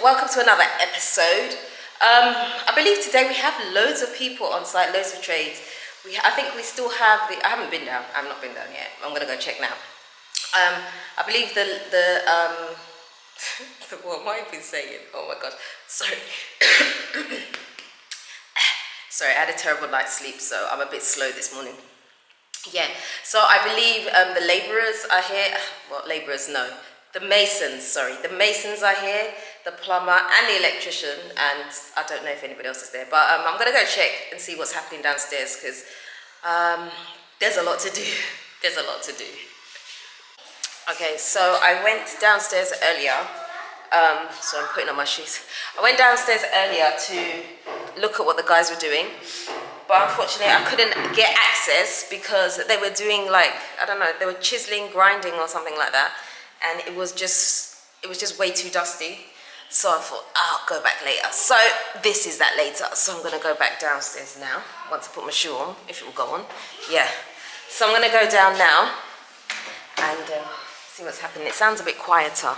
welcome to another episode. I believe today we have loads of people on site, loads of trades. I think we still have I haven't been down. I've not been down yet. I'm gonna go check now. I believe what am I even saying? Oh my god, sorry. Sorry, I had a terrible night's sleep, so I'm a bit slow this morning. Yeah, so I believe the labourers are here. Well, labourers, no. The masons are here, the plumber and the electrician, and I don't know if anybody else is there, but I'm going to go check and see what's happening downstairs, because there's a lot to do. There's a lot to do. Okay, so I went downstairs earlier. So I'm putting on my shoes. I went downstairs earlier to look at what the guys were doing, but unfortunately I couldn't get access because they were doing, like, I don't know, they were chiseling, grinding or something like that, and it was just way too dusty. So I thought, I'll go back later. So this is that later. So I'm gonna go back downstairs now once I put my shoe on, if it will go on. Yeah. So I'm gonna go down now and see what's happening. It sounds a bit quieter.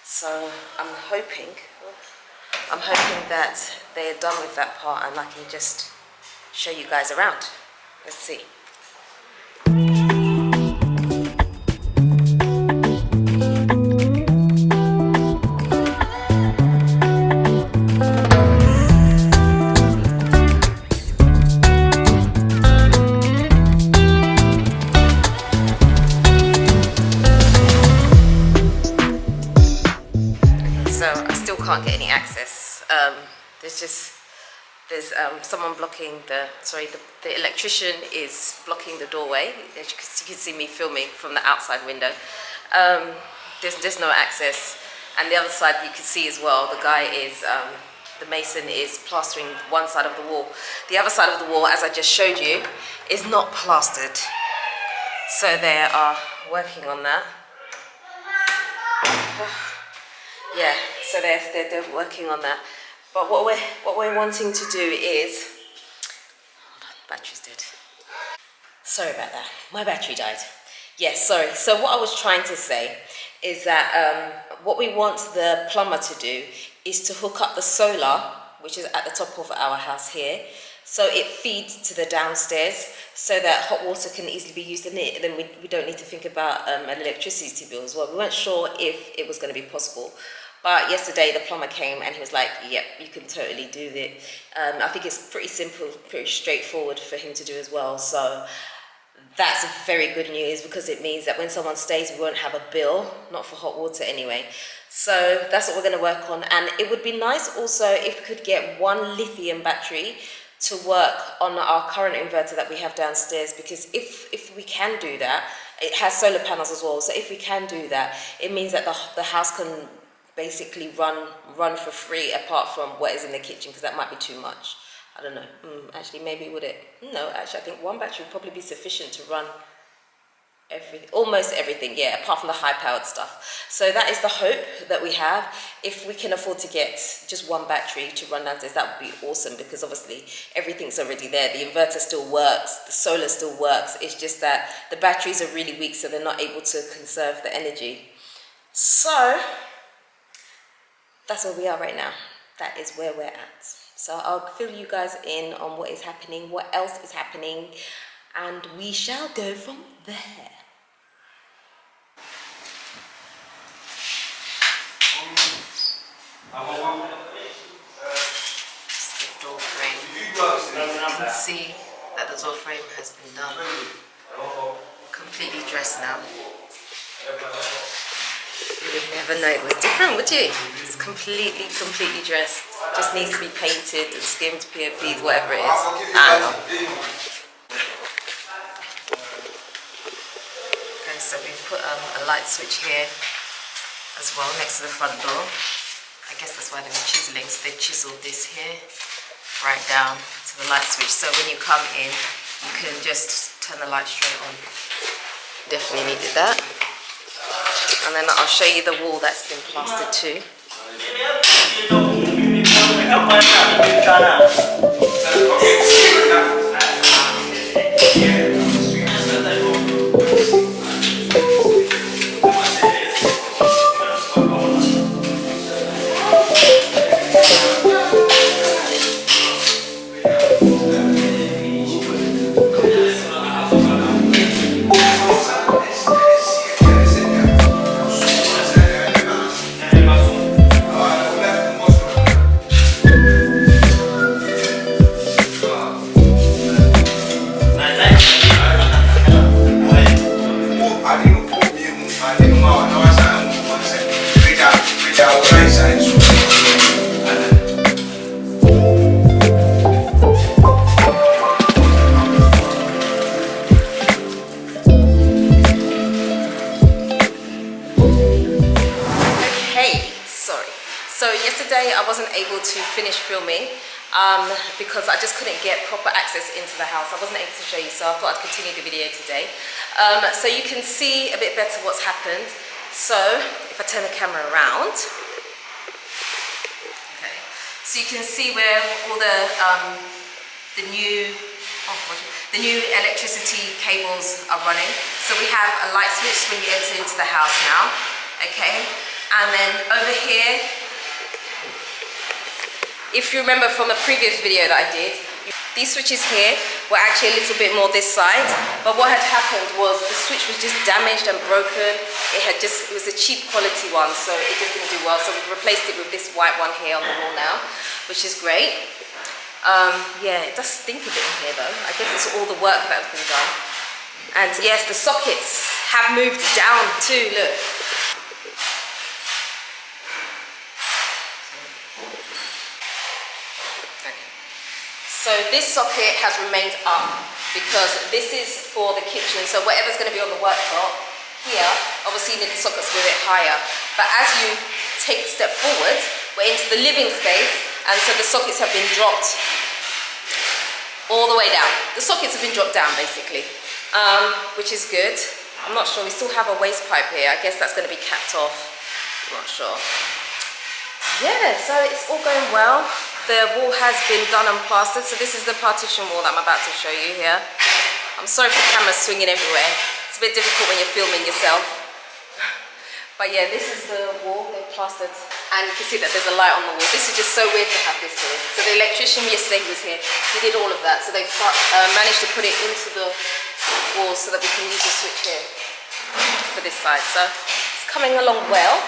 So I'm hoping that they're done with that part and I can just show you guys around. Let's see. Can't get any access. There's someone blocking the electrician is blocking the doorway. As you can see me filming from the outside window. There's no access, and the other side you can see as well, the guy is the mason is plastering one side of the wall. The other side of the wall, as I just showed you, is not plastered, so they are working on that. Yeah, so they're working on that. But what we're wanting to do is, hold on, battery's dead. Sorry about that. My battery died. Yes, sorry. So what I was trying to say is that what we want the plumber to do is to hook up the solar, which is at the top of our house here, so it feeds to the downstairs, so that hot water can easily be used in it. Then we don't need to think about an electricity bill as well. We weren't sure if it was going to be possible. But yesterday the plumber came and he was like, yep, you can totally do it. I think it's pretty simple, pretty straightforward for him to do as well. So that's very good news, because it means that when someone stays, we won't have a bill, not for hot water anyway. So that's what we're going to work on. And it would be nice also if we could get one lithium battery to work on our current inverter that we have downstairs, because if we can do that, it has solar panels as well. So if we can do that, it means that the house can basically run for free, apart from what is in the kitchen, because that might be too much. I don't know. Actually, maybe would it? No, actually, I think one battery would probably be sufficient to run almost everything, yeah, apart from the high-powered stuff. So that is the hope that we have. If we can afford to get just one battery to run downstairs, that would be awesome, because obviously everything's already there. The inverter still works, the solar still works. It's just that the batteries are really weak, so they're not able to conserve the energy. So that's where we are right now. That is where we're at. So I'll fill you guys in on what is happening, what else is happening, and we shall go from there. Door frame. You can see that the door frame has been done. Completely dressed now. You would never know it was different, would you? It's completely dressed. Just needs to be painted and skimmed, POP'd, whatever it is. I don't know. Okay, so we've put a light switch here as well, next to the front door. I guess that's why they were chiseling, so they chiseled this here right down to the light switch. So when you come in, you can just turn the light straight on. Definitely needed that. And then I'll show you the wall that's been plastered too. So yesterday I wasn't able to finish filming because I just couldn't get proper access into the house. I wasn't able to show you, so I thought I'd continue the video today. So you can see a bit better what's happened. So if I turn the camera around, okay, so you can see where all the new electricity cables are running. So we have a light switch when you enter into the house now, okay? And then over here, if you remember from a previous video that I did, these switches here were actually a little bit more this side, but what had happened was the switch was just damaged and broken. It was a cheap quality one, so it just didn't do well. So we replaced it with this white one here on the wall now, which is great. Yeah, it does stink a bit in here though. I guess it's all the work that has been done. And yes, the sockets have moved down too, look. So this socket has remained up because this is for the kitchen. So whatever's going to be on the worktop here, obviously you need the sockets a bit higher. But as you take a step forward, we're into the living space, and so the sockets have been dropped all the way down. The sockets have been dropped down basically, which is good. I'm not sure, we still have a waste pipe here. I guess that's going to be capped off, I'm not sure. Yeah, so it's all going well. The wall has been done and plastered, so this is the partition wall that I'm about to show you here. I'm sorry for the camera swinging everywhere. It's a bit difficult when you're filming yourself. But yeah, this is the wall they've plastered, and you can see that there's a light on the wall. This is just so weird to have this here. So the electrician yesterday was here, he did all of that. So they've managed to put it into the wall so that we can use the switch here for this side. So it's coming along well.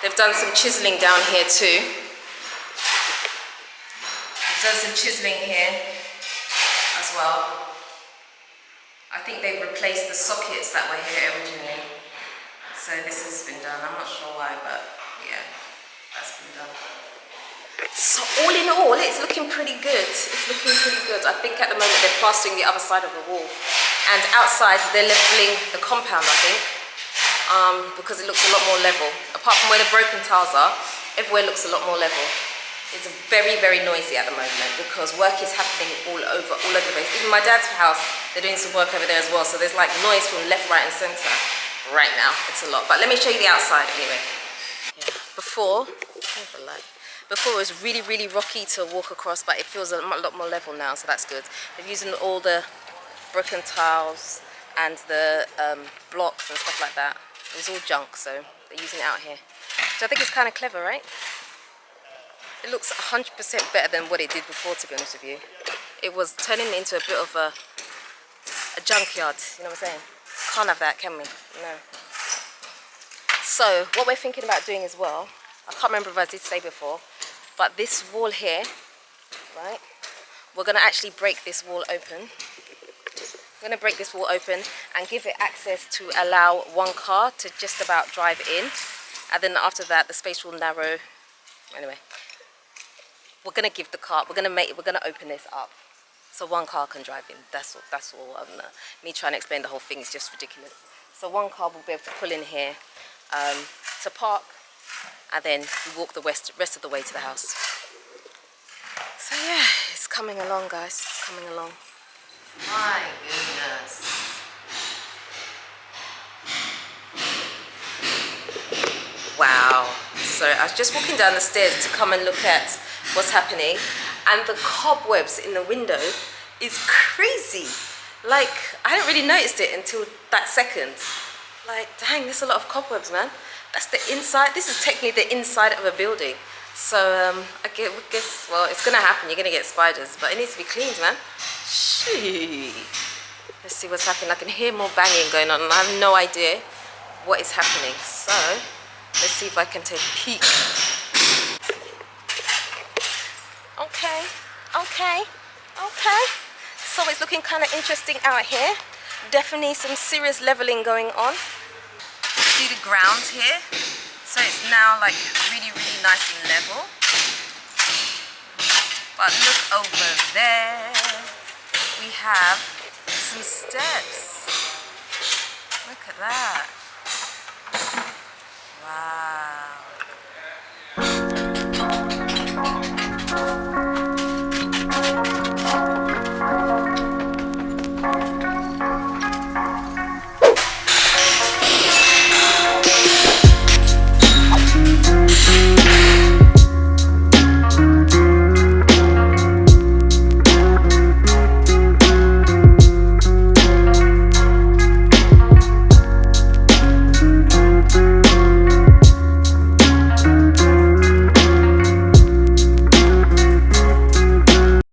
They've done some chiseling down here too. They've done some chiseling here as well. I think they've replaced the sockets that were here originally. So this has been done. I'm not sure why, but yeah, that's been done. So all in all, it's looking pretty good. It's looking pretty good. I think at the moment they're plastering the other side of the wall. And outside they're leveling the compound, I think. Because it looks a lot more level. Apart from where the broken tiles are, everywhere looks a lot more level. It's very, very noisy at the moment because work is happening all over the place. Even my dad's house, they're doing some work over there as well. So there's like noise from left, right and center right now. It's a lot. But let me show you the outside anyway. Yeah. Before it was really, really rocky to walk across, but it feels a lot more level now, so that's good. They're using all the broken tiles and the blocks and stuff like that. It was all junk, so they're using it out here. So I think it's kind of clever, right? It looks 100% better than what it did before, to be honest with you. It was turning into a bit of a junkyard, you know what I'm saying? Can't have that, can we? No. So what we're thinking about doing as well, I can't remember if I did say before, but this wall here, right? We're going to actually break this wall open. I'm going to break this wall open and give it access to allow one car to just about drive in, and then after that the space will narrow. Anyway, we're going to give the car, we're going to open this up so one car can drive in. That's all. Me trying to explain the whole thing is just ridiculous. So one car will be able to pull in here to park, and then we walk the rest of the way to the house. So yeah, it's coming along, guys. It's coming along. My goodness. Wow. So I was just walking down the stairs to come and look at what's happening, and the cobwebs in the window is crazy. Like, I hadn't really noticed it until that second. Like, dang, there's a lot of cobwebs, man. That's the inside. This is technically the inside of a building. So I guess, well, it's gonna happen. You're gonna get spiders, but it needs to be cleaned, man. Shoo. Let's see what's happening. I can hear more banging going on, and I have no idea what is happening. So let's see if I can take a peek. Okay. So it's looking kind of interesting out here. Definitely some serious leveling going on. See the ground here? So it's now like really, really nice and level. But look over there. We have some steps. Look at that.